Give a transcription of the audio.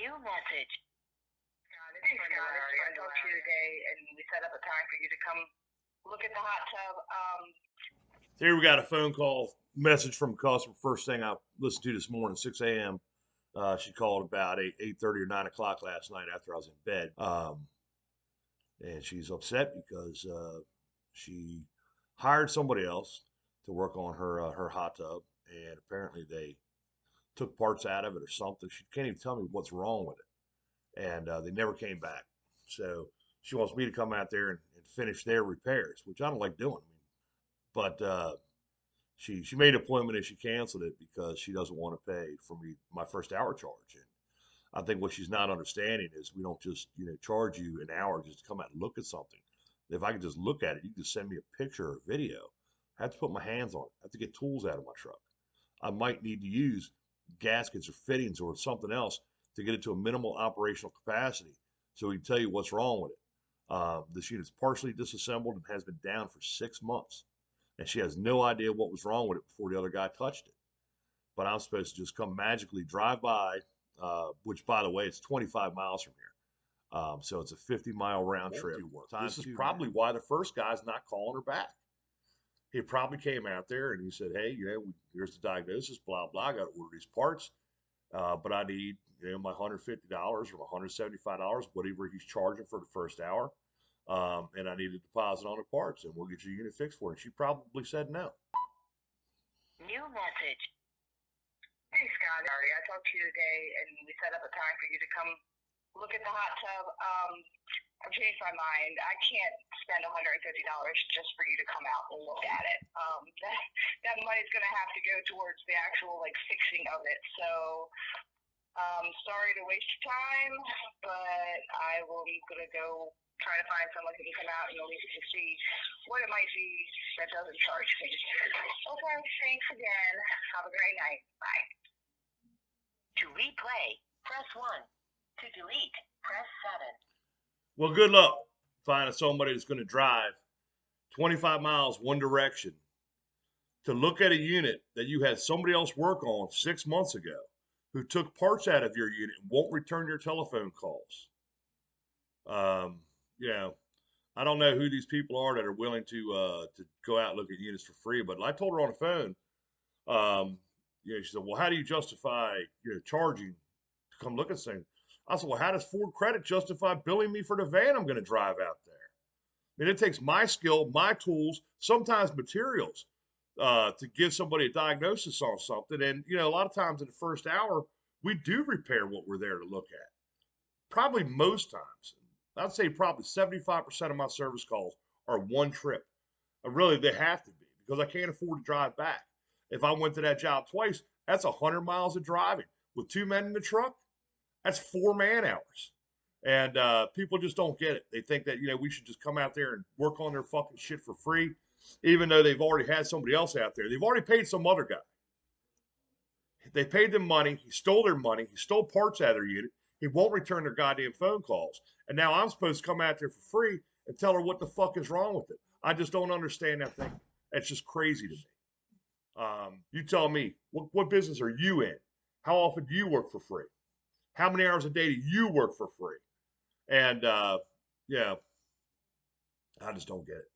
New message. Hey Scott, I talked to you today and we set up a time for you to come look at the hot tub. Here we got a phone call message from a customer. First thing I listened to this morning, 6 a.m. She called about 8:30 or 9 o'clock last night after I was in bed. And she's upset because she hired somebody else to work on her hot tub, and apparently they took parts out of it or something. She can't even tell me what's wrong with it, and they never came back. So she wants me to come out there and finish their repairs, which I don't like doing. But she made an appointment and she canceled it because she doesn't want to pay for me my first hour charge. And I think what she's not understanding is we don't just charge you an hour just to come out and look at something. If I could just look at it, you can just send me a picture or a video. I have to put my hands on it. I have to get tools out of my truck. I might need to use gaskets or fittings or something else to get it to a minimal operational capacity so we can tell you what's wrong with it. This unit's partially disassembled and has been down for 6 months. And she has no idea what was wrong with it before the other guy touched it. But I'm supposed to just come magically drive by, which, by the way, it's 25 miles from here. So it's a 50-mile round trip. This is probably why the first guy's not calling her back. He probably came out there and he said, hey, here's the diagnosis, blah, blah. I got to order these parts, but I need my $150 or $175, whatever he's charging for the first hour. And I need a deposit on the parts, and we'll get your unit fixed for it. She probably said no. New message. Hey Scott, I talked to you today and we set up a time for you to come look at the hot tub. I've changed my mind. I can't spend $150 just for you to come out and look at it. That money's going to have to go towards the actual fixing of it. So sorry to waste your time, but I'm going to go try to find someone who can come out and at least see what it might be that doesn't charge me. Okay, thanks again. Have a great night. Bye. To replay, press 1. To delete, press 7. Well, good luck finding somebody that's going to drive 25 miles one direction to look at a unit that you had somebody else work on 6 months ago who took parts out of your unit and won't return your telephone calls. I don't know who these people are that are willing to go out and look at units for free, but I told her on the phone, she said, well, how do you justify charging to come look at things? I said, well, how does Ford Credit justify billing me for the van I'm going to drive out there? I mean, it takes my skill, my tools, sometimes materials to give somebody a diagnosis on something. And, a lot of times in the first hour, we do repair what we're there to look at. Probably most times. I'd say probably 75% of my service calls are one trip. And really, they have to be because I can't afford to drive back. If I went to that job twice, that's 100 miles of driving. With 2 men in the truck, that's 4 man hours. And people just don't get it. They think that, we should just come out there and work on their fucking shit for free, even though they've already had somebody else out there. They've already paid some other guy. They paid them money. He stole their money. He stole parts out of their unit. He won't return their goddamn phone calls. And now I'm supposed to come out there for free and tell her what the fuck is wrong with it. I just don't understand that thing. It's just crazy to me. You tell me, what business are you in? How often do you work for free? How many hours a day do you work for free? And, I just don't get it.